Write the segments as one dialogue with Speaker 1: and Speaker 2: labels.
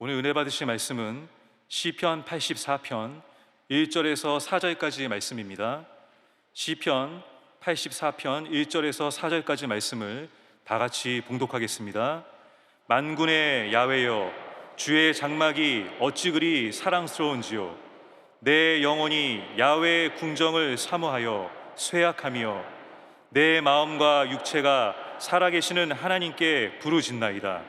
Speaker 1: 오늘 은혜 받으실 말씀은 시편 84편 1절에서 4절까지의 말씀입니다. 시편 84편 1절에서 4절까지 말씀을 다 같이 봉독하겠습니다. 만군의 야훼여, 주의 장막이 어찌 그리 사랑스러운지요. 내 영혼이 야훼의 궁정을 사모하여 쇠약하며 내 마음과 육체가 살아계시는 하나님께 부르짖나이다.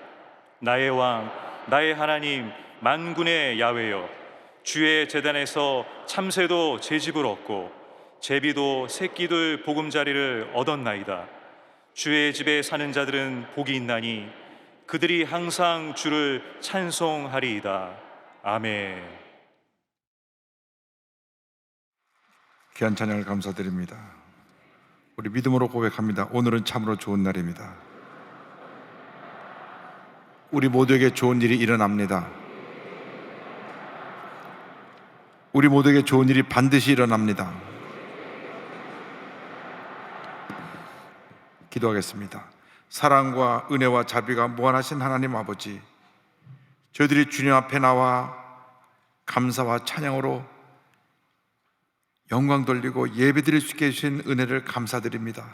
Speaker 1: 나의 왕, 나의 하나님, 만군의 야훼여, 주의 제단에서 참새도 제 집을 얻고 제비도 새끼들 보금자리를 얻었나이다. 주의 집에 사는 자들은 복이 있나니 그들이 항상 주를 찬송하리이다. 아멘.
Speaker 2: 귀한 찬양을 감사드립니다. 우리 믿음으로 고백합니다. 오늘은 참으로 좋은 날입니다. 우리 모두에게 좋은 일이 일어납니다. 우리 모두에게 좋은 일이 반드시 일어납니다. 기도하겠습니다. 사랑과 은혜와 자비가 무한하신 하나님 아버지, 저희들이 주님 앞에 나와 감사와 찬양으로 영광 돌리고 예배드릴 수 있게 해주신 은혜를 감사드립니다.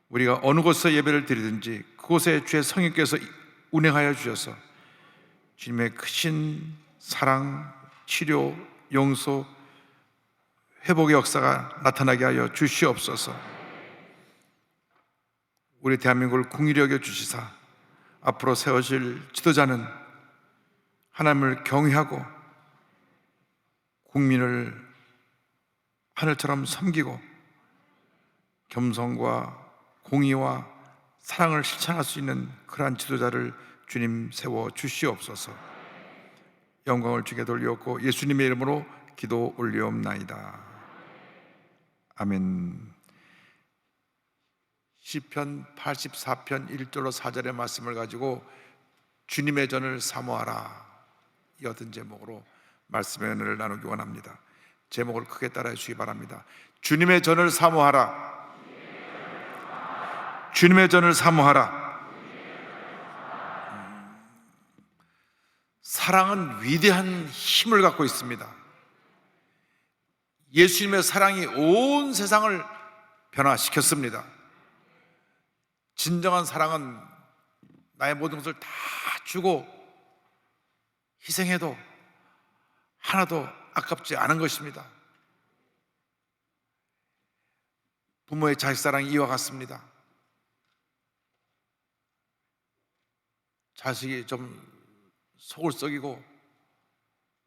Speaker 2: 우리가 어느 곳에서 예배를 드리든지 그곳에 주의 성령께서 운행하여 주셔서 주님의 크신 사랑, 치료, 용서, 회복의 역사가 나타나게 하여 주시옵소서. 우리 대한민국을 긍휼히 여겨 주시사 앞으로 세워질 지도자는 하나님을 경외하고 국민을 하늘처럼 섬기고 겸손과 공의와 사랑을 실천할 수 있는 그러한 지도자를 주님 세워 주시옵소서. 영광을 주께 돌리옵고 예수님의 이름으로 기도 올리옵나이다. 아멘. 시편 84편 1절로 4절의 말씀을 가지고 주님의 전을 사모하라, 이 어떤 제목으로 말씀의 은혜를 나누기 원합니다. 제목을 크게 따라해 주시기 바랍니다. 주님의 전을 사모하라. 주님의 전을 사모하라. 사랑은 위대한 힘을 갖고 있습니다. 예수님의 사랑이 온 세상을 변화시켰습니다. 진정한 사랑은 나의 모든 것을 다 주고 희생해도 하나도 아깝지 않은 것입니다. 부모의 자식 사랑이 이와 같습니다. 자식이 좀 속을 썩이고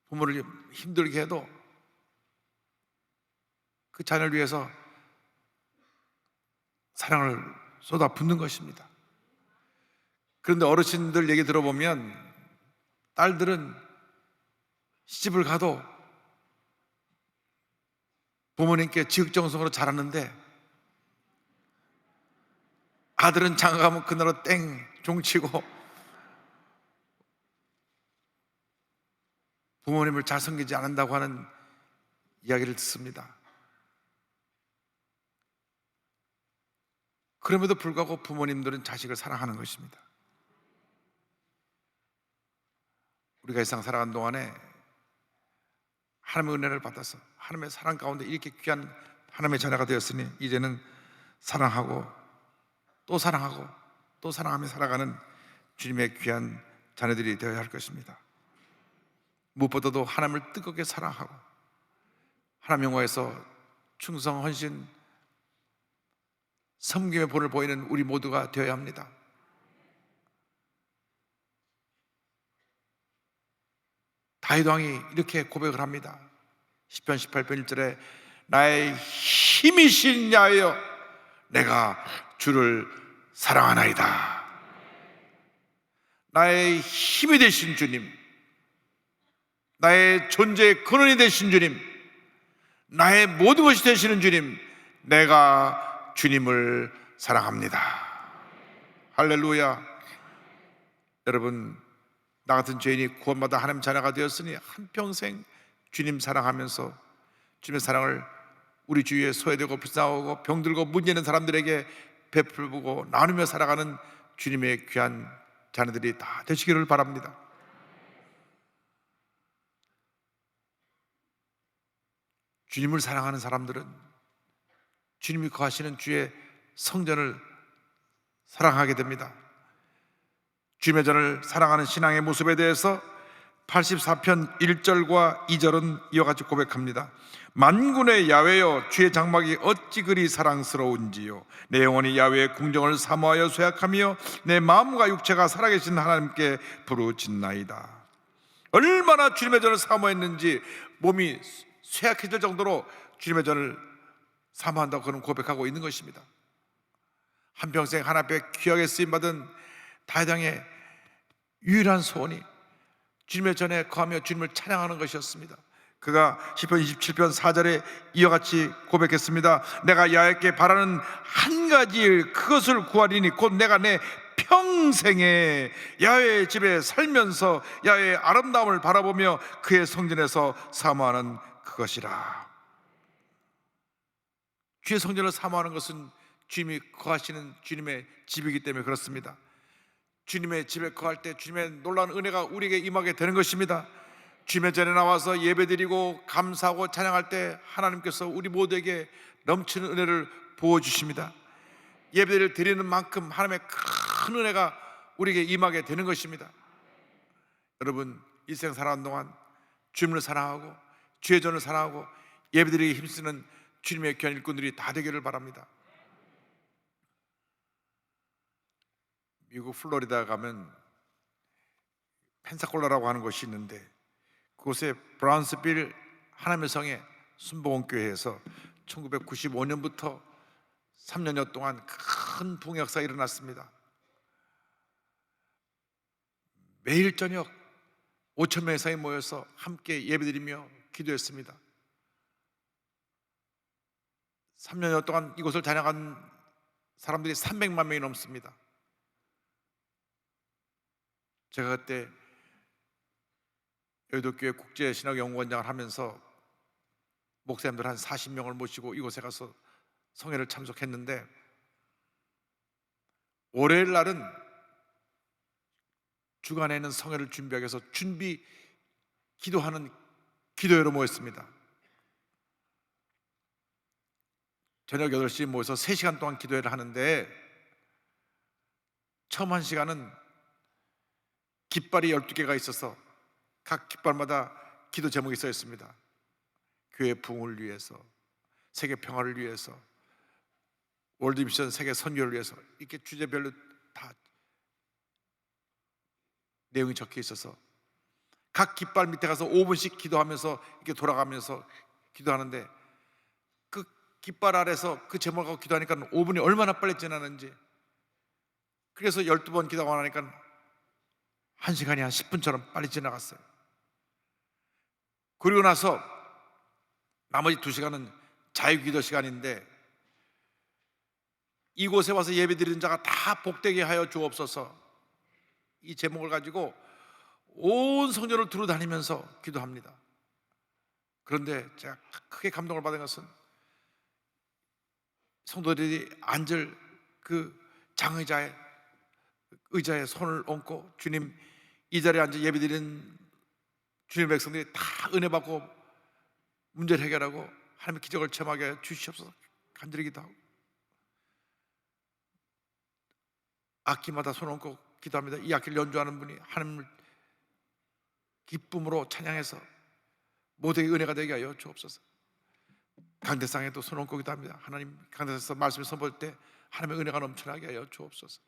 Speaker 2: 부모를 힘들게 해도 그 자녀를 위해서 사랑을 쏟아붓는 것입니다. 그런데 어르신들 얘기 들어보면 딸들은 시집을 가도 부모님께 지극정성으로 자랐는데 아들은 장가 가면 그나라 땡 종치고 부모님을 잘 섬기지 않는다고 하는 이야기를 듣습니다. 그럼에도 불구하고 부모님들은 자식을 사랑하는 것입니다. 우리가 이 세상 살아가는 동안에 하나님의 은혜를 받아서 하나님의 사랑 가운데 이렇게 귀한 하나님의 자녀가 되었으니 이제는 사랑하고 또 사랑하고 또 사랑하며 살아가는 주님의 귀한 자녀들이 되어야 할 것입니다. 무엇보다도 하나님을 뜨겁게 사랑하고 하나님 영화에서 충성, 헌신, 섬김의 본을 보이는 우리 모두가 되어야 합니다. 다윗 왕이 이렇게 고백을 합니다. 시편 18편 1절에 나의 힘이신 야훼여 내가 주를 사랑하나이다. 나의 힘이 되신 주님, 나의 존재의 근원이 되신 주님, 나의 모든 것이 되시는 주님, 내가 주님을 사랑합니다. 할렐루야. 여러분, 나 같은 죄인이 구원받아 하나님 자녀가 되었으니 한평생 주님 사랑하면서 주님의 사랑을 우리 주위에 소외되고 불쌍하고 병들고 문제 있는 사람들에게 베풀고 나누며 살아가는 주님의 귀한 자녀들이 다 되시기를 바랍니다. 주님을 사랑하는 사람들은 주님이 거하시는 주의 성전을 사랑하게 됩니다. 주님의 전을 사랑하는 신앙의 모습에 대해서 84편 1절과 2절은 이와 같이 고백합니다. 만군의 야훼여, 주의 장막이 어찌 그리 사랑스러운지요. 내 영혼이 야훼의 궁정을 사모하여 쇠약하며 내 마음과 육체가 살아계신 하나님께 부르짖나이다. 얼마나 주님의 전을 사모했는지 몸이 쇠약해질 정도로 주님의 전을 사모한다고 그는 고백하고 있는 것입니다. 한평생 하나님 앞에 귀하게 쓰임받은 다윗왕의 유일한 소원이 주님의 전에 거하며 주님을 찬양하는 것이었습니다. 그가 시편 27편 4절에 이와 같이 고백했습니다. 내가 야훼께 바라는 한 가지 일, 그것을 구하리니 곧 내가 내 평생에 야훼의 집에 살면서 야훼의 아름다움을 바라보며 그의 성전에서 사모하는 그것이라. 주의 성전을 사모하는 것은 주님이 거하시는 주님의 집이기 때문에 그렇습니다. 주님의 집에 거할 때 주님의 놀라운 은혜가 우리에게 임하게 되는 것입니다. 주님의 전에 나와서 예배드리고 감사하고 찬양할 때 하나님께서 우리 모두에게 넘치는 은혜를 부어주십니다. 예배를 드리는 만큼 하나님의 큰 은혜가 우리에게 임하게 되는 것입니다. 여러분, 일생 살아가는 동안 주님을 사랑하고 주의 전을 사랑하고 예배드리기 힘쓰는 주님의 귀한 일꾼들이 다 되기를 바랍니다. 미국 플로리다 가면 펜사콜라라고 하는 곳이 있는데 그곳에 브라운스빌 하나님의 성의 순복음교회에서 1995년부터 3년여 동안 큰 부흥역사가 일어났습니다. 매일 저녁 5천 명 이상이 모여서 함께 예배드리며 기도했습니다. 3년여 동안 이곳을 다녀간 사람들이 300만 명이 넘습니다. 제가 그때 여의도교회 국제신학연구원장을 하면서 목사님들 한 40명을 모시고 이곳에 가서 성회를 참석했는데 월요일 날은 주간에는 성회를 준비하기 위해서 준비 기도하는 기도회로 모였습니다. 저녁 8시에 모여서 3시간 동안 기도회를 하는데 처음 한 시간은 깃발이 12개가 있어서 각 깃발마다 기도 제목이 써 있습니다. 교회 부흥을 위해서, 세계 평화를 위해서, 월드미션 세계 선교를 위해서 이렇게 주제별로 다 내용이 적혀 있어서 각 깃발 밑에 가서 5분씩 기도하면서 이렇게 돌아가면서 기도하는데 그 깃발 아래서 그 제목을 갖고 기도하니까 5분이 얼마나 빨리 지나는지, 그래서 12번 기도하고 나니까 1시간이 한 10분처럼 빨리 지나갔어요. 그리고 나서 나머지 2시간은 자유기도 시간인데 이곳에 와서 예배드리는 자가 다 복되게 하여 주옵소서, 이 제목을 가지고 온 성전을 두루 다니면서 기도합니다. 그런데 제가 크게 감동을 받은 것은 성도들이 앉을 그 장의자의 의자에 손을 얹고 주님, 이 자리에 앉아 예배드리는 주님의 백성들이 다 은혜 받고 문제를 해결하고 하나님의 기적을 체험하게 하여 주시옵소서 간절히기도 하고 악기마다 손 얹고 기도합니다. 이 악기를 연주하는 분이 하나님을 기쁨으로 찬양해서 모두에게 은혜가 되게 하여 주옵소서. 강대상에도 손 얹고 기도합니다. 하나님, 강대상에서 말씀을 선포할 때 하나님의 은혜가 넘쳐나게 하여 주옵소서.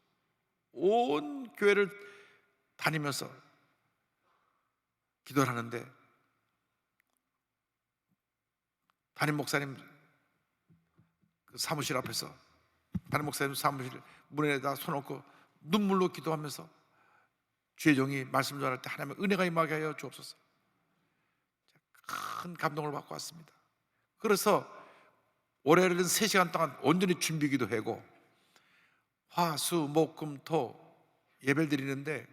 Speaker 2: 온 교회를 다니면서 기도를 하는데 담임 목사님 그 사무실 앞에서 담임 목사님 사무실 문에다 손 얹고 눈물로 기도하면서 주의 종이 말씀 전할 때 하나님의 은혜가 임하게 하여 주옵소서. 큰 감동을 받고 왔습니다. 그래서 월요일은 3시간 동안 온전히 준비 기도하고 화, 수, 목, 금, 토 예배를 드리는데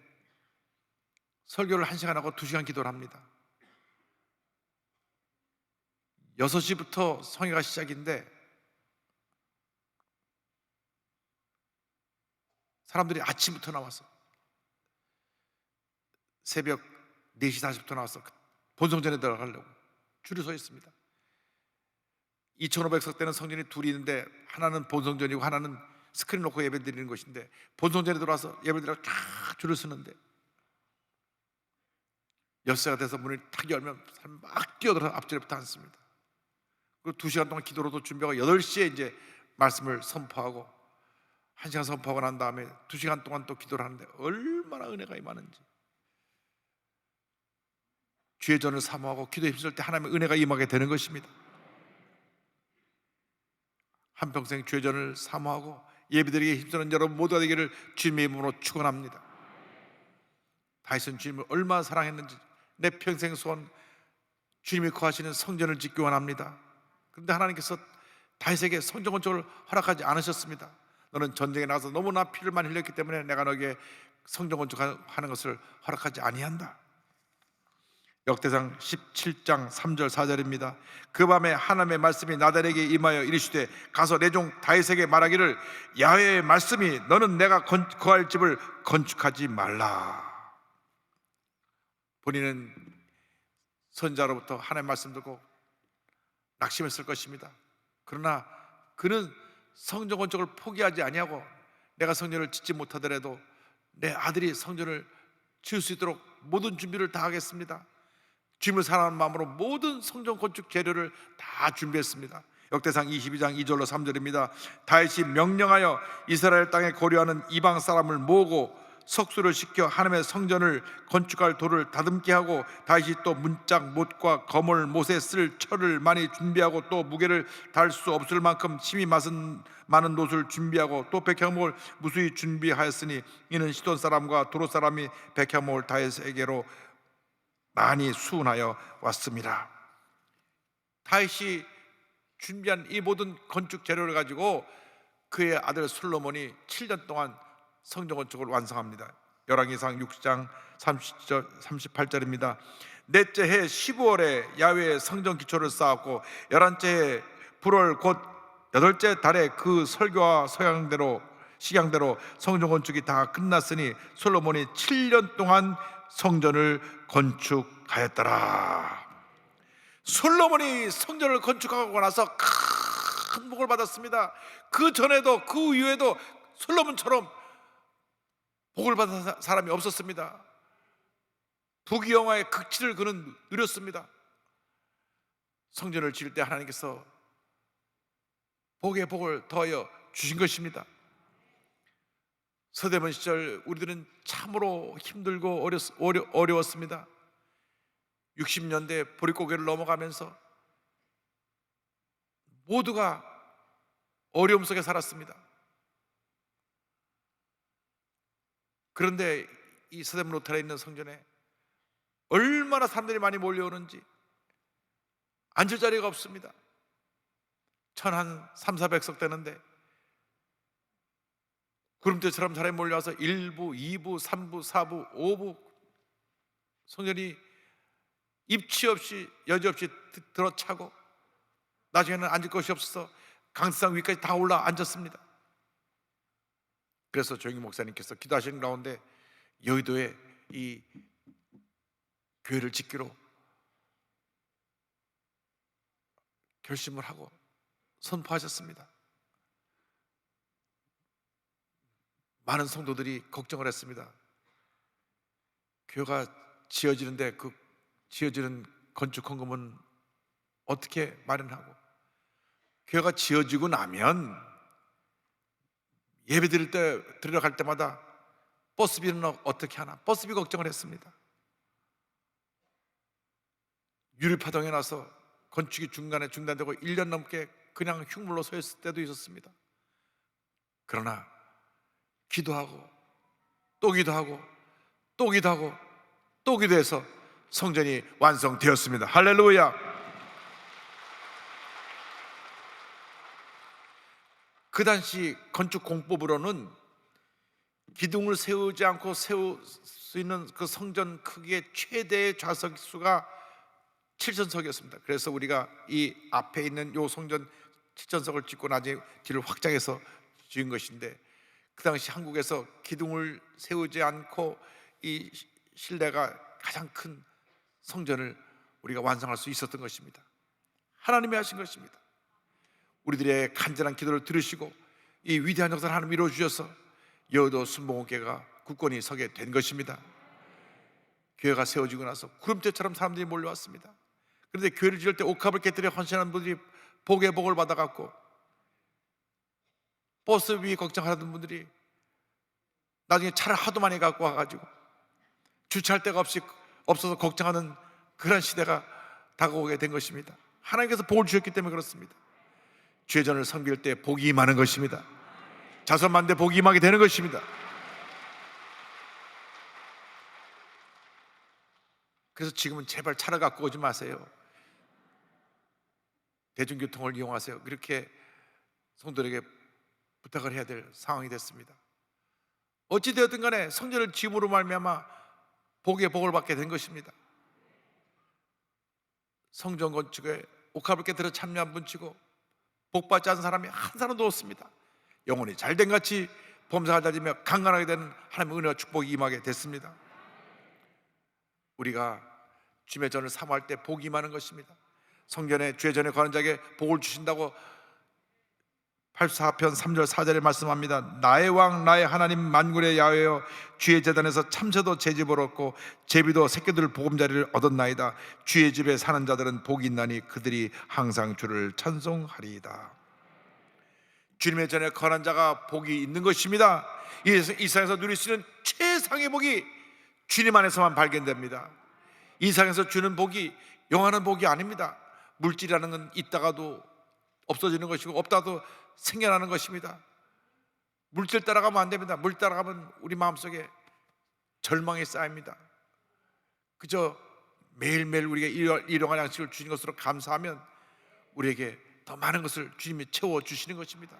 Speaker 2: 설교를 1시간 하고 2시간 기도를 합니다. 6시부터 성회가 시작인데 사람들이 아침부터 나와서 새벽 4시 40분부터 나와서 본성전에 들어가려고 줄을 서 있습니다. 2500석 되는 성전이 둘이 있는데 하나는 본성전이고 하나는 스크린 놓고 예배 드리는 것인데, 본성전에 들어와서 예배 드리러 쫙 줄을 서는데 6시가 돼서 문을 탁 열면 사람이 막 뛰어들어서 앞자리부터 앉습니다. 그리고 2시간 동안 기도로도 준비하고 8시에 이제 말씀을 선포하고 1시간 선포하고 난 다음에 2시간 동안 또 기도를 하는데 얼마나 은혜가 임하는지. 주의 전을 사모하고 기도에 힘쓸 때 하나님의 은혜가 임하게 되는 것입니다. 한평생 주의 전을 사모하고 예배드리기에 힘쓰는 여러분 모두가 되기를 주님의 이름으로 축원합니다. 다윗은 주님을 얼마나 사랑했는지, 내 평생 소원 주님이 거하시는 성전을 짓기 원합니다. 그런데 하나님께서 다윗에게 성전 건축을 허락하지 않으셨습니다. 너는 전쟁에 나가서 너무나 피를 많이 흘렸기 때문에 내가 너에게 성전 건축하는 것을 허락하지 아니한다. 역대상 17장 3절 4절입니다. 그 밤에 하나님의 말씀이 나단에게 임하여 이르시되 가서 내 종 다윗에게 말하기를 야훼의 말씀이 너는 내가 거할 집을 건축하지 말라. 본인은 선자로부터 하나님의 말씀 듣고 낙심했을 것입니다. 그러나 그는 성전 건축을 포기하지 아니하고 내가 성전을 짓지 못하더라도 내 아들이 성전을 지을 수 있도록 모든 준비를 다 하겠습니다. 주님을 사랑하는 마음으로 모든 성전 건축 재료를 다 준비했습니다. 역대상 22장 2절로 3절입니다. 다윗이 명령하여 이스라엘 땅에 거류하는 이방 사람을 모으고 석수를 시켜 하나님의 성전을 건축할 돌을 다듬게 하고, 다윗이 또 문짝 못과 거물 못에 쓸 철을 많이 준비하고 또 무게를 달 수 없을 만큼 힘이 많은 놋을 준비하고 또 백향목을 무수히 준비하였으니 이는 시돈 사람과 도로 사람이 백향목을 다윗에게로 많이 수운하여 왔습니다. 다윗이 준비한 이 모든 건축 재료를 가지고 그의 아들 솔로몬이 7년 동안 성전 건축을 완성합니다. 열왕기상 6장 38절입니다. 넷째 해 15월에 야훼의 성전 기초를 쌓았고 11째 해 불월 곧 8째 달에 그 설교와 식양대로 성전 건축이 다 끝났으니 솔로몬이 7년 동안 성전을 건축하였더라. 솔로몬이 성전을 건축하고 나서 큰 복을 받았습니다. 그 전에도 그 이후에도 솔로몬처럼 복을 받은 사람이 없었습니다. 부귀영화의 극치를 그는 누렸습니다. 성전을 지을 때 하나님께서 복에 복을 더하여 주신 것입니다. 서대문 시절 우리들은 참으로 힘들고 어려웠습니다. 60년대 보릿고개를 넘어가면서 모두가 어려움 속에 살았습니다. 그런데 이 서대문 로테라에 있는 성전에 얼마나 사람들이 많이 몰려오는지 앉을 자리가 없습니다. 한 300~400석 되는데 구름대처럼 사람이 몰려와서 1부, 2부, 3부, 4부, 5부 성전이 입치 없이 여지 없이 들어차고 나중에는 앉을 곳이 없어서 강대상 위까지 다 올라 앉았습니다. 그래서 조영기 목사님께서 기도하시는 가운데 여의도에 이 교회를 짓기로 결심을 하고 선포하셨습니다. 많은 성도들이 걱정을 했습니다. 교회가 지어지는데 그 지어지는 건축 헌금은 어떻게 마련하고, 교회가 지어지고 나면 예배 드릴 때 들어갈 때마다 버스비는 어떻게 하나, 버스비 걱정을 했습니다. 유리파동에 나서 건축이 중간에 중단되고 1년 넘게 그냥 흉물로 서 있을 때도 있었습니다. 그러나 기도하고 또 기도하고 또 기도하고 또 기도해서 성전이 완성되었습니다. 할렐루야. 그 당시 건축 공법으로는 기둥을 세우지 않고 세울 수 있는 그 성전 크기의 최대의 좌석 수가 7천석이었습니다. 그래서 우리가 이 앞에 있는 요 성전 7천석을 짓고 나중에 뒤를 확장해서 지은 것인데, 그 당시 한국에서 기둥을 세우지 않고 이 실내가 가장 큰 성전을 우리가 완성할 수 있었던 것입니다. 하나님이 하신 것입니다. 우리들의 간절한 기도를 들으시고 이 위대한 역사를 하나님 이루어 주셔서 여의도 순복음교회가 굳건히 서게 된 것입니다. 교회가 세워지고 나서 구름대처럼 사람들이 몰려왔습니다. 그런데 교회를 지을 때 옥합을 깨뜨려 헌신하는 분들이 복의 복을 받아갖고, 버스 위 걱정하던 분들이 나중에 차를 하도 많이 갖고 와가지고 주차할 데가 없어서 걱정하는 그런 시대가 다가오게 된 것입니다. 하나님께서 복을 주셨기 때문에 그렇습니다. 주의전을 섬길 때 복이 임하는 것입니다. 자선만대 복이 임하게 되는 것입니다. 그래서 지금은 제발 차를 갖고 오지 마세요. 대중교통을 이용하세요. 그렇게 성도들에게 부탁을 해야 될 상황이 됐습니다. 어찌되었든 간에 성전을 지음으로 말미암아 복의 복을 받게 된 것입니다. 성전 건축에 옥합을 깨뜨려 참여한 분 치고 복받지 않은 사람이 한 사람도 없습니다. 영혼이 잘된 같이 범사가 다지며 강건하게 되는 하나님의 은혜와 축복이 임하게 됐습니다. 우리가 주의 전을 사모할 때 복이 임하는 것입니다. 성전에 주의 전에 관한 자에게 복을 주신다고 84편 3절 4절에 말씀합니다. 나의 왕 나의 하나님 만군의 야훼여 주의 제단에서 참새도 제 집을 얻고 제비도 새끼들 보금자리를 얻었나이다. 주의 집에 사는 자들은 복이 있나니 그들이 항상 주를 찬송하리이다. 주님의 전에 거한 자가 복이 있는 것입니다. 이 세상에서 누릴 수 있는 최상의 복이 주님 안에서만 발견됩니다. 이 세상에서 주는 복이 영원한 복이 아닙니다. 물질이라는 건 있다가도 없어지는 것이고 없다도 생겨나는 것입니다. 물질 따라가면 안 됩니다. 물 따라가면 우리 마음속에 절망이 쌓입니다. 그저 매일매일 우리가 일용할 양식을 주신 것으로 감사하면 우리에게 더 많은 것을 주님이 채워주시는 것입니다.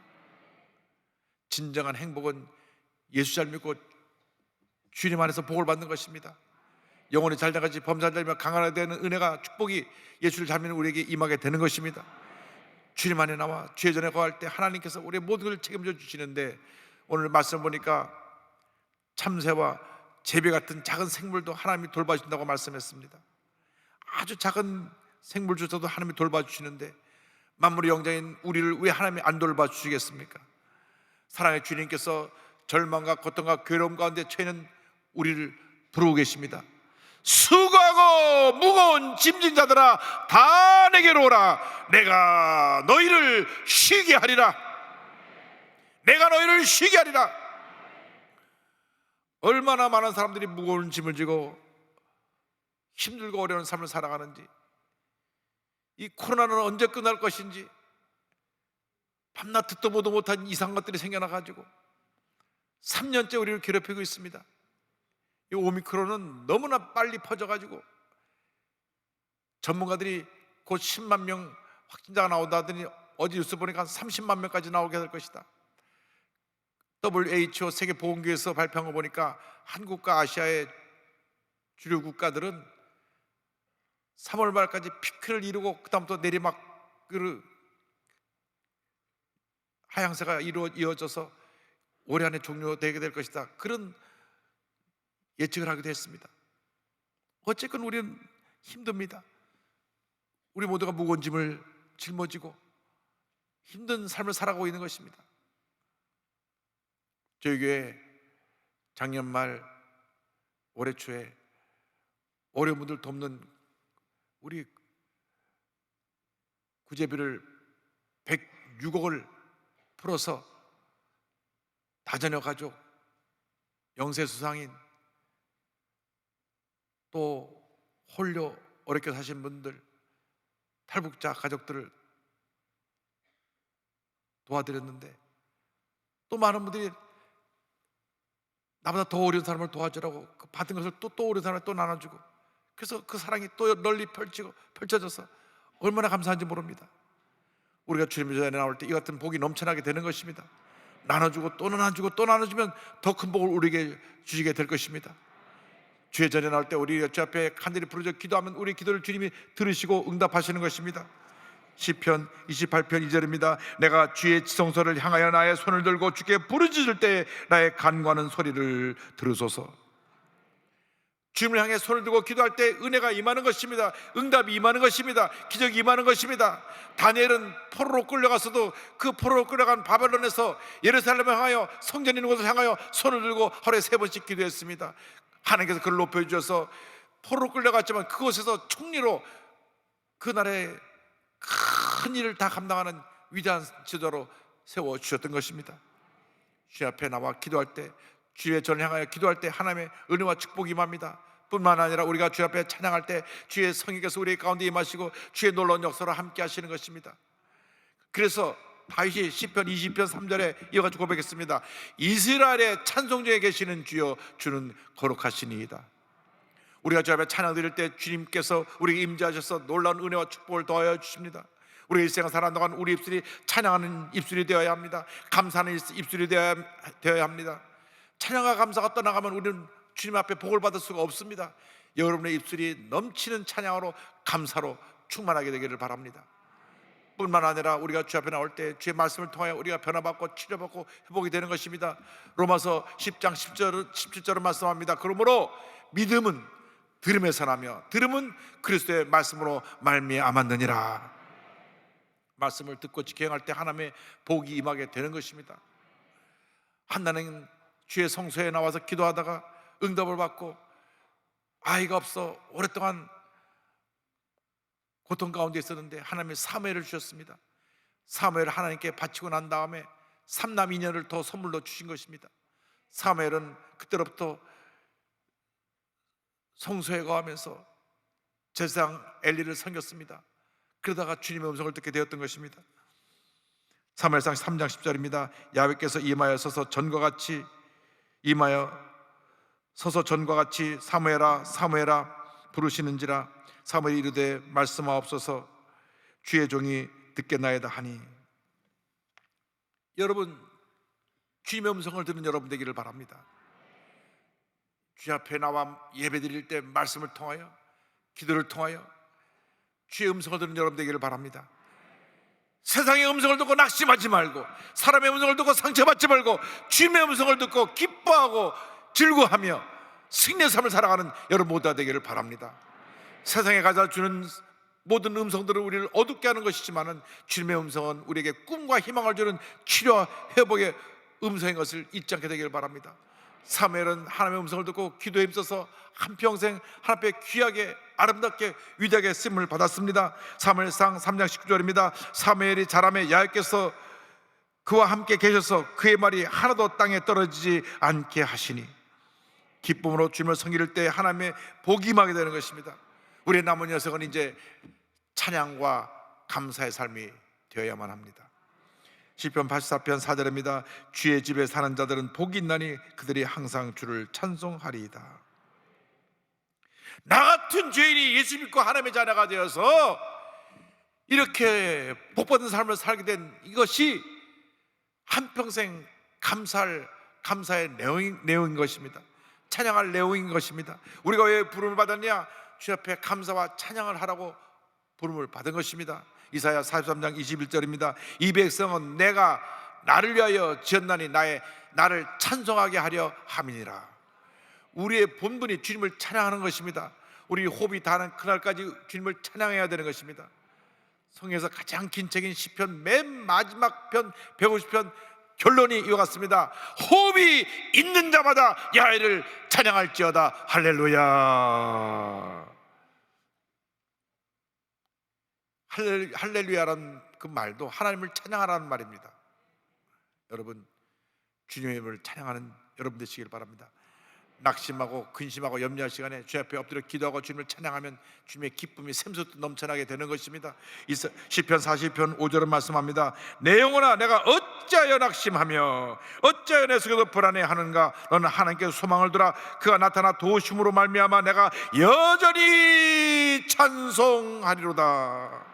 Speaker 2: 진정한 행복은 예수 잘 믿고 주님 안에서 복을 받는 것입니다. 영혼이 잘돼가지 범사를 달며 강하게 되는 은혜가 축복이 예수를 잘 믿는 우리에게 임하게 되는 것입니다. 주님 안에 나와 주의 전에 거할 때 하나님께서 우리의 모든 것을 책임져 주시는데, 오늘 말씀 보니까 참새와 제비 같은 작은 생물도 하나님이 돌봐주신다고 말씀했습니다. 아주 작은 생물조차도 하나님이 돌봐주시는데 만물의 영장인 우리를 왜 하나님이 안 돌봐주시겠습니까? 사랑의 주님께서 절망과 고통과 괴로움 가운데 처해는 우리를 부르고 계십니다. 수고하고 무거운 짐진 자들아 다 내게로 오라. 내가 너희를 쉬게 하리라. 내가 너희를 쉬게 하리라. 얼마나 많은 사람들이 무거운 짐을 지고 힘들고 어려운 삶을 살아가는지, 이 코로나는 언제 끝날 것인지 밤낮 듣도 보도 못한 이상한 것들이 생겨나가지고 3년째 우리를 괴롭히고 있습니다. 이 오미크론은 너무나 빨리 퍼져가지고 전문가들이 곧 10만 명 확진자가 나온다 하더니 어제 뉴스 보니까 한 30만 명까지 나오게 될 것이다. WHO 세계보건기구에서 발표한 거 보니까 한국과 아시아의 주류 국가들은 3월 말까지 피크를 이루고 그다음부터 내리막 하향세가 이어져서 올해 안에 종료되게 될 것이다. 그런 예측을 하기도 했습니다. 어쨌건 우리는 힘듭니다. 우리 모두가 무거운 짐을 짊어지고 힘든 삶을 살아가고 있는 것입니다. 저희 교회 작년 말 올해 초에 어려운 분들 돕는 우리 구제비를 106억을 풀어서 다자녀 가족, 영세수상인, 또 홀로 어렵게 사신 분들, 탈북자 가족들을 도와드렸는데 또 많은 분들이 나보다 더 어려운 사람을 도와주라고 그 받은 것을 또 어려운 사람을 또 나눠주고, 그래서 그 사랑이 또 널리 펼쳐져서 얼마나 감사한지 모릅니다. 우리가 주님의 전에 나올 때 이 같은 복이 넘쳐나게 되는 것입니다. 나눠주고 또 나눠주고 또 나눠주면 더 큰 복을 우리에게 주시게 될 것입니다. 주의 전에 나올 때 우리 주 앞에 간절히 부르짖어 기도하면 우리 기도를 주님이 들으시고 응답하시는 것입니다. 시편 28편 2절입니다. 내가 주의 지성소를 향하여 나의 손을 들고 주께 부르짖을 때 나의 간구하는 소리를 들으소서. 주님을 향해 손을 들고 기도할 때 은혜가 임하는 것입니다. 응답이 임하는 것입니다. 기적이 임하는 것입니다. 다니엘은 포로로 끌려가서도 그 포로로 끌려간 바벨론에서 예루살렘을 향하여 성전 있는 곳을 향하여 손을 들고 하루에 3번씩 기도했습니다. 하나님께서 그를 높여주셔서 포로로 끌려갔지만 그곳에서 총리로 그 나라의 큰 일을 다 감당하는 위대한 지도자로 세워주셨던 것입니다. 주님 앞에 나와 기도할 때, 주의 전을 향하여 기도할 때 하나님의 은혜와 축복이 임합니다. 뿐만 아니라 우리가 주 앞에 찬양할 때 주의 성령께서 우리 가운데 임하시고 주의 놀라운 역사로 함께 하시는 것입니다. 그래서 다윗이 시편 20편 3절에 이어가지고 고백했습니다. 이스라엘의 찬송 중에 계시는 주여, 주는 거룩하시니이다. 우리가 주 앞에 찬양 드릴 때 주님께서 우리에게 임재하셔서 놀라운 은혜와 축복을 더하여 주십니다. 우리 일생을 살아가는 동안 우리 입술이 찬양하는 입술이 되어야 합니다. 감사하는 입술이 되어야 합니다. 찬양과 감사가 떠나가면 우리는 주님 앞에 복을 받을 수가 없습니다. 여러분의 입술이 넘치는 찬양으로 감사로 충만하게 되기를 바랍니다. 뿐만 아니라 우리가 주 앞에 나올 때 주의 말씀을 통하여 우리가 변화받고 치료받고 회복이 되는 것입니다. 로마서 10장 17절은 말씀합니다. 그러므로 믿음은 들음에서 나며 들음은 그리스도의 말씀으로 말미암았느니라. 말씀을 듣고 지켜 행할 때 하나님의 복이 임하게 되는 것입니다. 한나는 주의 성소에 나와서 기도하다가 응답을 받고 아이가 없어 오랫동안 고통 가운데 있었는데 하나님의 사무엘을 주셨습니다. 사무엘을 하나님께 바치고 난 다음에 3남 2녀를 더 선물로 주신 것입니다. 사무엘은 그때로부터 성소에 거하면서 제사장 엘리를 섬겼습니다. 그러다가 주님의 음성을 듣게 되었던 것입니다. 사무엘상 3장 10절입니다. 야훼께서 임하여 서서 전과 같이 사무엘아 사무엘아 부르시는지라. 사무엘이 이르되 말씀하옵소서, 주의 종이 듣겠나이다 하니. 여러분, 주님의 음성을 듣는 여러분 되기를 바랍니다. 주 앞에 나와 예배 드릴 때 말씀을 통하여 기도를 통하여 주의 음성을 듣는 여러분 되기를 바랍니다. 세상의 음성을 듣고 낙심하지 말고, 사람의 음성을 듣고 상처받지 말고, 주님의 음성을 듣고 기뻐하고 즐거워하며 승리의 삶을 살아가는 여러분 모두가 되기를 바랍니다. 세상에 가져 주는 모든 음성들은 우리를 어둡게 하는 것이지만 주님의 음성은 우리에게 꿈과 희망을 주는 치료와 회복의 음성인 것을 잊지 않게 되기를 바랍니다. 사무엘은 하나님의 음성을 듣고 기도에 힘써서 한평생 하나님 앞에 귀하게 아름답게 위대하게 쓰임을 받았습니다. 사무엘상 3장 19절입니다. 사무엘이 자라매 야훼께서 그와 함께 계셔서 그의 말이 하나도 땅에 떨어지지 않게 하시니. 기쁨으로 주님을 섬길 때 하나님의 복이 임하게 되는 것입니다. 우리의 남은 여생은 이제 찬양과 감사의 삶이 되어야만 합니다. 시편 84편 4절입니다. 주의 집에 사는 자들은 복이 있나니 그들이 항상 주를 찬송하리이다. 나 같은 죄인이 예수 믿고 하나님의 자녀가 되어서 이렇게 복받은 삶을 살게 된 이것이 한평생 감사의 내용인 것입니다. 찬양할 내용인 것입니다. 우리가 왜 부름을 받았냐? 주 앞에 감사와 찬양을 하라고 부름을 받은 것입니다. 이사야 43장 21절입니다. 이 백성은 내가 나를 위하여 지었나니 나를 찬송하게 하려 함이니라. 우리의 본분이 주님을 찬양하는 것입니다. 우리 호흡이 닿는 그날까지 주님을 찬양해야 되는 것입니다. 성경에서 가장 긴 책인 시편 맨 마지막 편 150편 결론이 이와 같습니다. 호흡이 있는 자마다 야훼를 찬양할지어다. 할렐루야. 할렐루야라는 그 말도 하나님을 찬양하라는 말입니다. 여러분, 주님의 이름을 찬양하는 여러분 되시길 바랍니다. 낙심하고 근심하고 염려할 시간에 주 앞에 엎드려 기도하고 주님을 찬양하면 주님의 기쁨이 샘솟듯 넘쳐나게 되는 것입니다. 시편 40편 5절은 말씀합니다. 내 영혼아, 내가 어찌하여 낙심하며 어찌하여 내 속에서 불안해하는가? 너는 하나님께서 소망을 두라. 그가 나타나 도우심으로 말미암아 내가 여전히 찬송하리로다.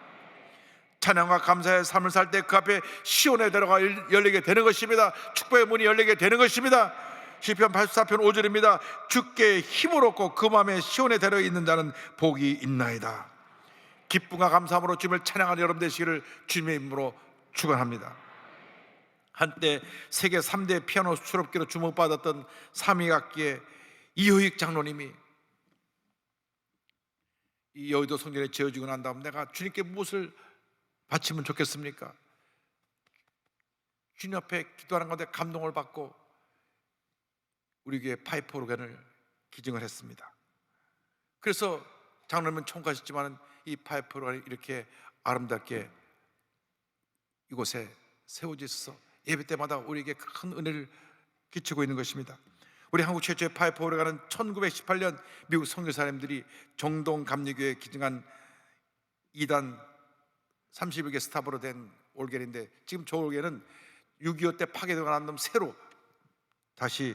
Speaker 2: 찬양과 감사의 삶을 살 때 그 앞에 시온의 대로가 열리게 되는 것입니다. 축복의 문이 열리게 되는 것입니다. 시편 84편 5절입니다. 주께 힘을 얻고 그 마음에 시온의 대로에 있는 자는 복이 있나이다. 기쁨과 감사함으로 주님을 찬양하는 여러분 되시기를 주님의 이름으로 축원합니다. 한때 세계 3대 피아노 수출업계로 주목받았던 3위악기의 이효익 장로님이 이 여의도 성전에 지어지고 난 다음 내가 주님께 무엇을 바치면 좋겠습니까? 주님 앞에 기도하는 가운데 감동을 받고 우리 교회 파이프 오르간을 기증을 했습니다. 그래서 장로님은 총괄하셨지만 이 파이프 오르간이 이렇게 아름답게 이곳에 세워져 있어서 예배 때마다 우리에게 큰 은혜를 끼치고 있는 것입니다. 우리 한국 최초의 파이프 오르간은 1918년 미국 선교사님들이 정동 감리교회에 기증한 2단 31개 스탑으로 된 올겔인데, 지금 저 올겔은 6.25 때 파괴되고 난 다음 새로 다시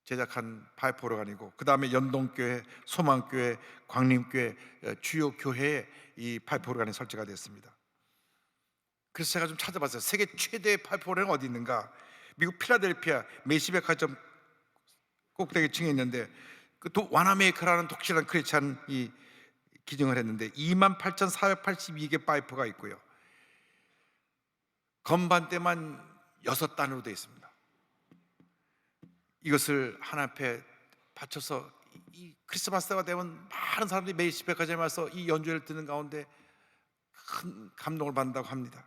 Speaker 2: 제작한 파이프 오르간이고, 그 다음에 연동교회, 소망교회, 광림교회 주요 교회에 이 파이프 오르간이 설치가 됐습니다. 그래서 제가 좀 찾아봤어요. 세계 최대의 파이프 오르간이 어디 있는가? 미국 필라델피아 메시백화점 꼭대기층에 있는데, 그 와나메이커라는 독실한 크리스찬이 기증을 했는데 28,482개 파이프가 있고요, 건반대만 6단으로 되어 있습니다. 이것을 하나님 앞에 바쳐서 이 크리스마스 때가 되면 많은 사람들이 메시백화점에 와서 이 연주회를 듣는 가운데 큰 감동을 받는다고 합니다.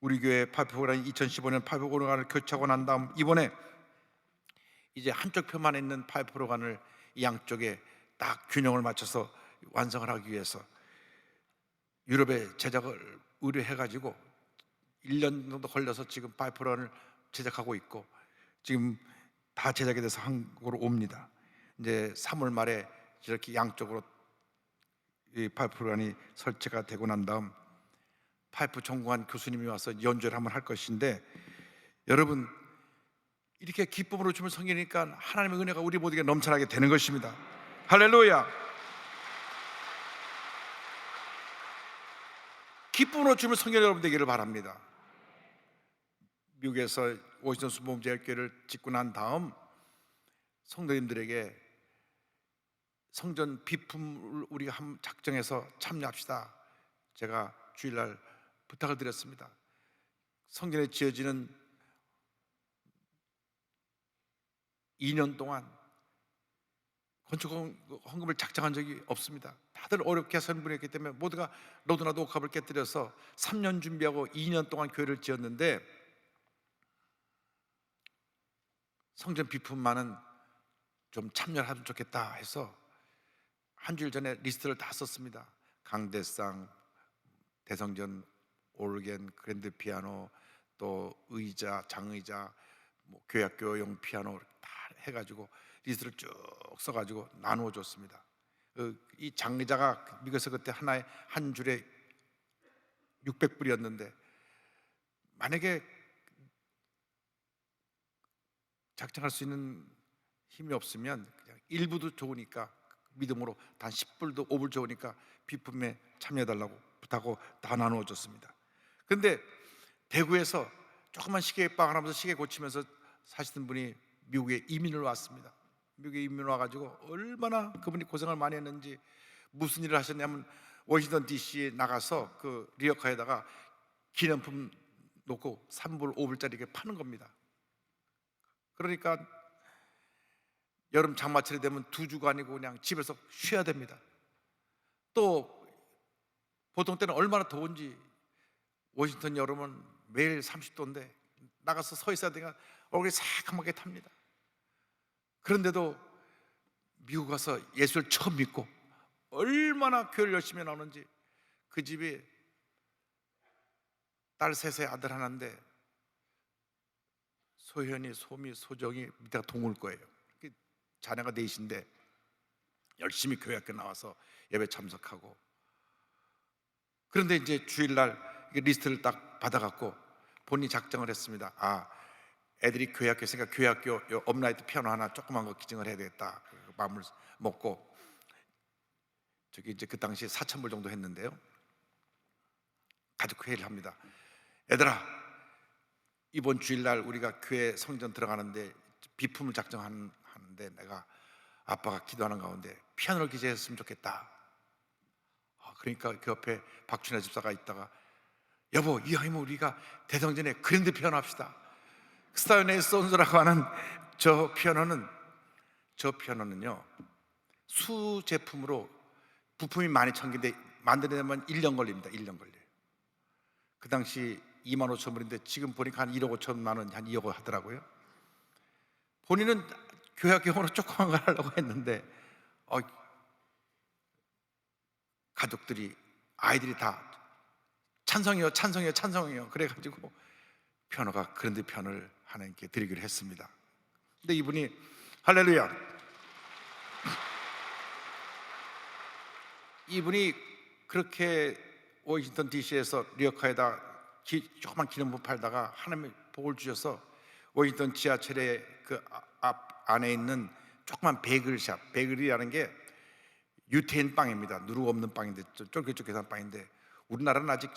Speaker 2: 우리 교회 파이프 오르간이 2015년 파이프 오르간을 교체하고 난 다음 이번에 이제 한쪽 편만 있는 파이프 오르간을 양쪽에 딱 균형을 맞춰서 완성을 하기 위해서 유럽에 제작을 의뢰해가지고 1년 정도 걸려서 지금 파이프 오르간을 제작하고 있고, 지금 다 제작이 돼서 한국으로 옵니다. 이제 3월 말에 이렇게 양쪽으로 이 파이프 오르간이 설치가 되고 난 다음 파이프 전공한 교수님이 와서 연주를 한번 할 것인데, 여러분 이렇게 기쁨으로 춤을 섬기니까 하나님의 은혜가 우리 모두에게 넘쳐나게 되는 것입니다. 할렐루야. 기쁨으로 춤을 섬기는 여러분 되기를 바랍니다. 미국에서 워싱턴 순복음제일교회를 짓고 난 다음 성도님들에게 성전 비품을 우리가 한번 작정해서 참여합시다. 제가 주일날 부탁을 드렸습니다. 성전에 지어지는 2년 동안 건축 헌금을 작정한 적이 없습니다. 다들 어렵게 하시는 분이었기 때문에 모두가 로드나도 옥합을 깨뜨려서 3년 준비하고 2년 동안 교회를 지었는데, 성전 비품만은 좀 참여를 하면 좋겠다 해서 한 주일 전에 리스트를 다 썼습니다. 강대상, 대성전 오르겐, 그랜드 피아노, 또 의자, 장의자, 교회학교용 피아노 다 해가지고 리스트를 쭉 써가지고 나누어 줬습니다. 이 장의자가 미국에서 그때 하나에 한 줄에 600불이었는데 만약에 작정할 수 있는 힘이 없으면 그냥 일부도 좋으니까 믿음으로 단 10불도 5불 좋으니까 비품에 참여해달라고 부탁하고 다 나누어 줬습니다. 그런데 대구에서 조그만 시계빵 하면서 시계 고치면서 사시던 분이 미국에 이민을 왔습니다. 미국에 이민 와가지고 얼마나 그분이 고생을 많이 했는지, 무슨 일을 하셨냐면 워싱턴 DC에 나가서 그 리어카에다가 기념품 놓고 3불 5불짜리 이렇게 파는 겁니다. 그러니까 여름 장마철이 되면 2주가 아니고 그냥 집에서 쉬어야 됩니다. 또 보통 때는 얼마나 더운지, 워싱턴 여름은 매일 30도인데 나가서 서 있어야 되니까 얼굴이 새카맣게 탑니다. 그런데도 미국 가서 예수를 처음 믿고 얼마나 교회를 열심히 나오는지, 그 집이 딸 셋의 아들 하나인데 소현이, 소미, 소정이 밑에가 동울 거예요. 자녀가 넷인데 열심히 교회 학교 나와서 예배 참석하고, 그런데 이제 주일날 리스트를 딱 받아갖고 본인이 작정을 했습니다. 애들이 교회 학교 있으니까 교회 학교 업라이트 피아노 하나 조그만 거 기증을 해야 되겠다. 마음을 먹고 저기 이제 그 당시에 4,000불 정도 했는데요, 가족 회의를 합니다. 얘들아, 이번 주일날 우리가 교회 성전 들어가는데 비품을 작정하는데 내가 아빠가 기도하는 가운데 피아노를 기재했으면 좋겠다. 그러니까 그 옆에 박춘혜 집사가 있다가, 여보, 이왕이면 우리가 대성전에 그랜드 피아노 합시다. 스타인의 손즈라고 하는 저 피아노는요 수 제품으로 부품이 많이 참긴데 만들려면 1년 걸립니다. 1년 걸려요. 그 당시 2만 5천 불인데 지금 보니까 한 1억 5천만 원, 한 2억 하더라고요. 본인은 교회학교원으로 조그만 걸 하려고 했는데 가족들이, 아이들이 다 찬성이요, 찬성이요, 찬성이요 그래가지고 편호가 그런데 편을 하나님께 드리기로 했습니다. 근데 이분이 할렐루야, 이분이 그렇게 워싱턴 DC에서 리어카에다 조그만 기념품 팔다가 하나님이 복을 주셔서 워싱턴 지하철에 그 앞 안에 있는 조그만 베이글샵, 베이글이라는 게 유태인 빵입니다. 누룩 없는 빵인데 쫄깃쫄깃한 빵인데 우리나라는 아직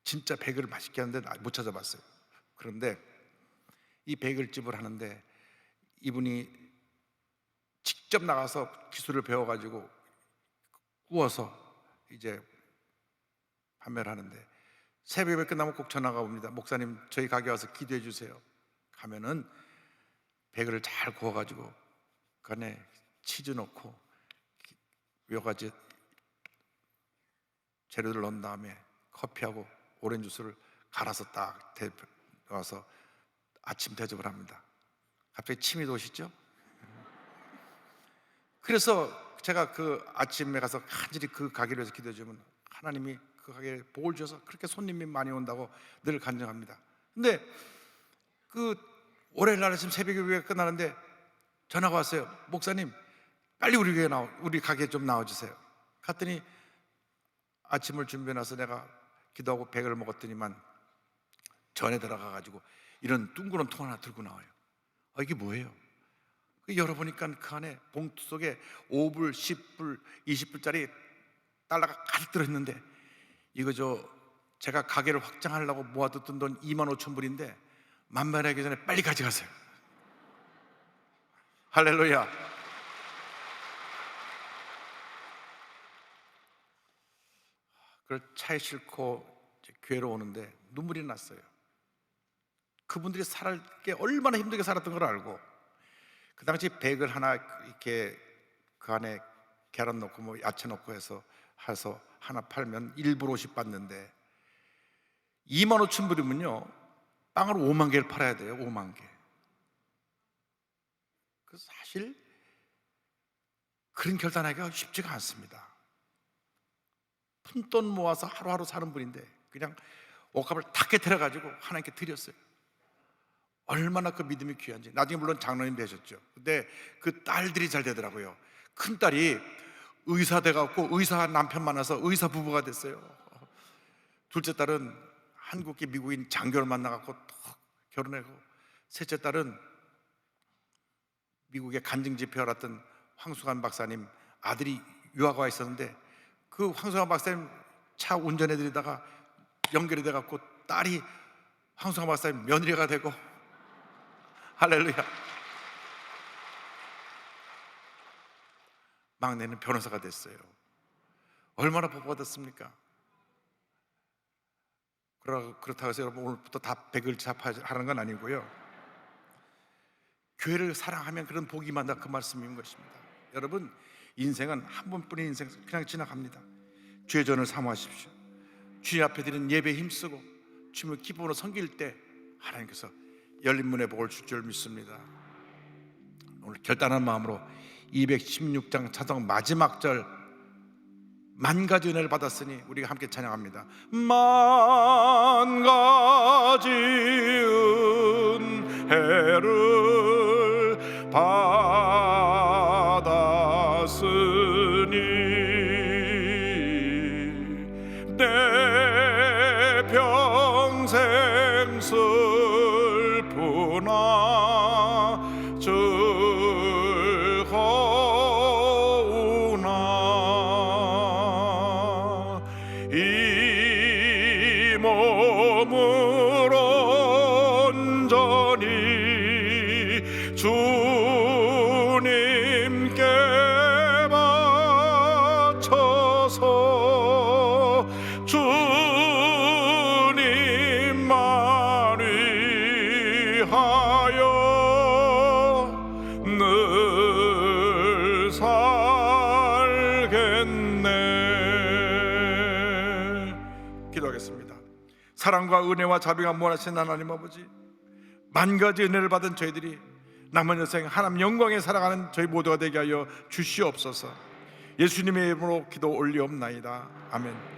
Speaker 2: 진짜 베이글을 맛있게 하는데 못 찾아봤어요. 그런데 이 베이글집을 하는데 이분이 직접 나가서 기술을 배워가지고 구워서 이제 판매를 하는데 새벽에 끝나면 꼭 전화가 옵니다. 목사님, 저희 가게 와서 기도해 주세요. 가면은 베이글을 잘 구워가지고 그 안에 치즈 넣고 여러 가지 재료들 넣은 다음에 커피하고 오렌지 주스를 갈아서 딱 와서 아침 대접을 합니다. 갑자기 침이 도시죠? 그래서 제가 그 아침에 가서 간절히 그 가게를 위해서 기도해 주면 하나님이 그 가게에 복을 주셔서 그렇게 손님이 많이 온다고 늘 간증합니다. 근데 그 월요일 날 아침 새벽에 예배가 끝나는데 전화가 왔어요. 목사님, 빨리 우리 가게에 좀 나와주세요. 갔더니 아침을 준비해놔서 내가 기도하고 베개를 먹었더니만 전에 들어가가지고 이런 둥그런 통 하나 들고 나와요. 이게 뭐예요? 열어보니까 그 안에 봉투 속에 5불, 10불, 20불짜리 달러가 가득 들어있는데 이거 제가 가게를 확장하려고 모아뒀던 돈 2만 5천 불인데 만만하기 전에 빨리 가져가세요. 할렐루야. 그걸 차에 싣고 교회로 오는데 눈물이 났어요. 그분들이 살 게 얼마나 힘들게 살았던 걸 알고, 그 당시 백을 하나 이렇게 그 안에 계란 넣고 뭐 야채 넣고 해서 하나 팔면 1불 50 받는데 2만 5천 불이면요 빵을 5만 개를 팔아야 돼요. 5만 개. 그 사실 그런 결단하기가 쉽지가 않습니다. 푼돈 모아서 하루하루 사는 분인데 그냥 옷값을 다 깨트려가지고 하나님께 드렸어요. 얼마나 그 믿음이 귀한지. 나중에 물론 장로님 되셨죠. 근데 그 딸들이 잘 되더라고요. 큰 딸이 의사 돼갖고 의사 남편 만나서 의사 부부가 됐어요. 둘째 딸은 한국계 미국인 장교를 만나갖고 또 결혼하고, 셋째 딸은 미국의 간증 집회였던 황수관 박사님 아들이 유학 와 있었는데 그 황수관 박사님 차 운전해드리다가 연결이 돼갖고 딸이 황수관 박사님 며느리가 되고, 할렐루야. 막내는 변호사가 됐어요. 얼마나 복 받았습니까? 그렇다고 해서 여러분 오늘부터 다 백을 하는 건 아니고요, 교회를 사랑하면 그런 복이 임한다, 그 말씀인 것입니다. 여러분, 인생은 한 번뿐인 인생 그냥 지나갑니다. 주의 전을 사모하십시오. 주의 앞에 드리는 예배에 힘쓰고 주님을 기쁨으로 섬길 때 하나님께서 열린 문의 복을 줄 줄 믿습니다. 오늘 결단한 마음으로 216장 찬송 마지막 절 만 가지 은혜를 받았으니 우리가 함께 찬양합니다. 만 가지 은혜를 받았으니 내 평생 슬프나 즐거우나 이 몸을 온전히 주님께 바쳐서 주님만 위하여 늘 살 기도하겠습니다. 사랑과 은혜와 자비가 무한하신 하나님 아버지, 만 가지 은혜를 받은 저희들이 남은 여생 하나님 영광에 살아가는 저희 모두가 되게 하여 주시옵소서. 예수님의 이름으로 기도 올리옵나이다. 아멘.